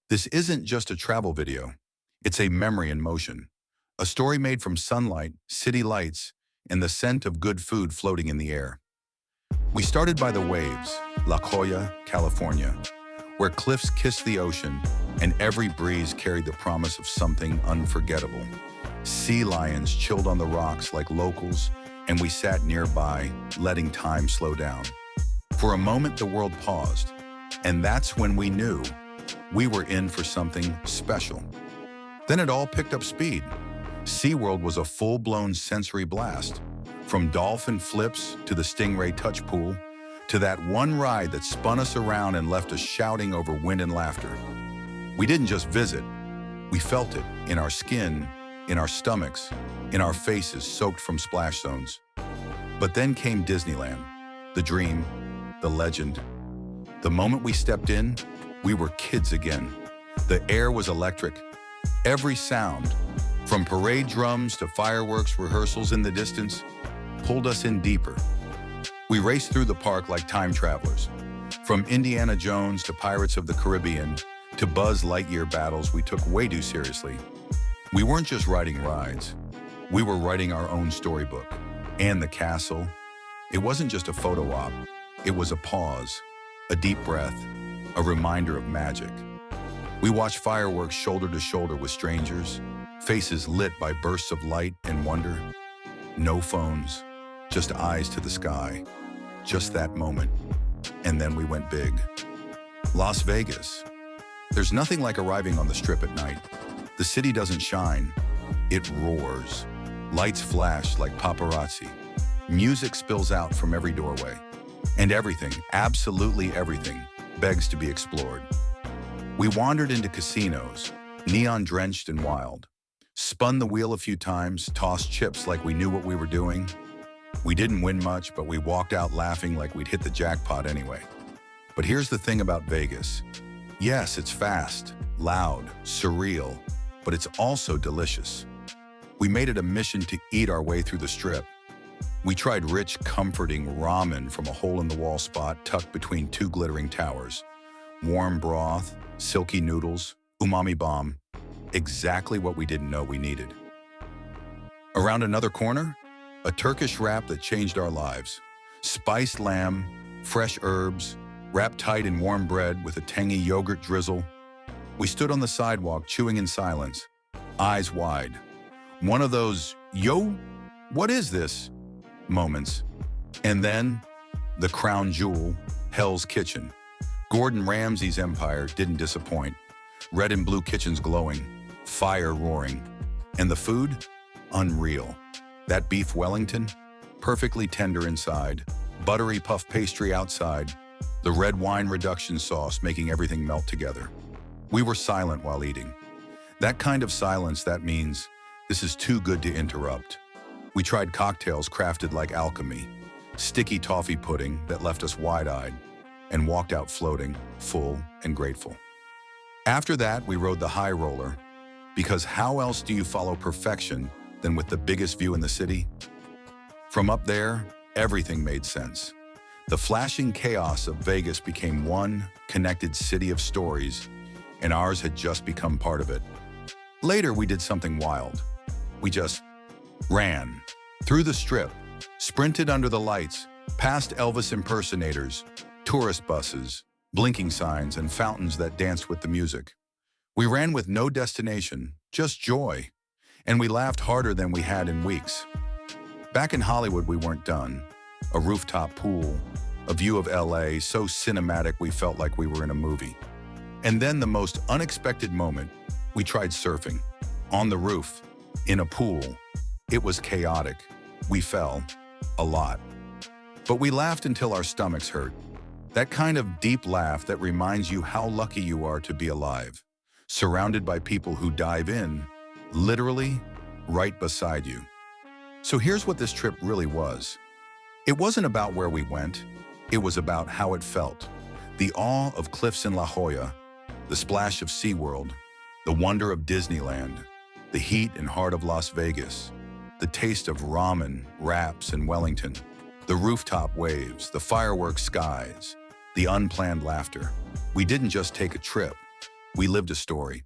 This isn't just a travel video. It's a memory in motion. A story made from sunlight, city lights, and the scent of good food floating in the air. We started by the waves, La Jolla, California, where cliffs kissed the ocean and every breeze carried the promise of something unforgettable. Sea lions chilled on the rocks like locals, and we sat nearby, letting time slow down. For a moment, the world paused, and that's when we knew we were in for something special. Then it all picked up speed. SeaWorld was a full-blown sensory blast. From dolphin flips to the stingray touch pool, to that one ride that spun us around and left us shouting over wind and laughter. We didn't just visit, we felt it in our skin, in our stomachs, in our faces soaked from splash zones. But then came Disneyland, the dream, the legend. The moment we stepped in, we were kids again. The air was electric. Every sound, from parade drums to fireworks rehearsals in the distance, pulled us in deeper. We raced through the park like time travelers. From Indiana Jones to Pirates of the Caribbean to Buzz Lightyear battles we took way too seriously. We weren't just riding rides. We were writing our own storybook. And the castle, it wasn't just a photo op. It was a pause, a deep breath, a reminder of magic. We watched fireworks shoulder to shoulder with strangers, faces lit by bursts of light and wonder. No phones, just eyes to the sky. Just that moment. And then we went big. Las Vegas. There's nothing like arriving on the Strip at night. The city doesn't shine, it roars. Lights flash like paparazzi. Music spills out from every doorway. And everything, absolutely everything, begs to be explored. We wandered into casinos, neon-drenched and wild. Spun the wheel a few times, tossed chips like we knew what we were doing. We didn't win much, but we walked out laughing like we'd hit the jackpot anyway. But here's the thing about Vegas. Yes, it's fast, loud, surreal, but it's also delicious. We made it a mission to eat our way through the Strip. We tried rich, comforting ramen from a hole-in-the-wall spot tucked between two glittering towers. Warm broth, silky noodles, umami bomb, exactly what we didn't know we needed. Around another corner, a Turkish wrap that changed our lives. Spiced lamb, fresh herbs, wrapped tight in warm bread with a tangy yogurt drizzle. We stood on the sidewalk chewing in silence, eyes wide. One of those, yo, what is this? Moments. And then, the crown jewel, Hell's Kitchen. Gordon Ramsay's empire didn't disappoint. Red and blue kitchens glowing, fire roaring. And the food? Unreal. That beef Wellington, perfectly tender inside, buttery puff pastry outside, the red wine reduction sauce making everything melt together. We were silent while eating. That kind of silence that means this is too good to interrupt. We tried cocktails crafted like alchemy, sticky toffee pudding that left us wide-eyed, and walked out floating, full and grateful. After that, we rode the high roller, because how else do you follow perfection than with the biggest view in the city? From up there, everything made sense. The flashing chaos of Vegas became one connected city of stories, and ours had just become part of it. Later, we did something wild. We just ran through the Strip, sprinted under the lights, past Elvis impersonators, tourist buses, blinking signs, and fountains that danced with the music. We ran with no destination, just joy. And we laughed harder than we had in weeks. Back in Hollywood, we weren't done. A rooftop pool, a view of LA so cinematic we felt like we were in a movie. And then the most unexpected moment, we tried surfing. On the roof, in a pool. It was chaotic. We fell. A lot. But we laughed until our stomachs hurt. That kind of deep laugh that reminds you how lucky you are to be alive. Surrounded by people who dive in, literally, right beside you. So here's what this trip really was. It wasn't about where we went. It was about how it felt. The awe of cliffs in La Jolla, the splash of SeaWorld, the wonder of Disneyland, the heat and heart of Las Vegas, the taste of ramen, wraps in Wellington, the rooftop waves, the fireworks skies, the unplanned laughter. We didn't just take a trip. We lived a story.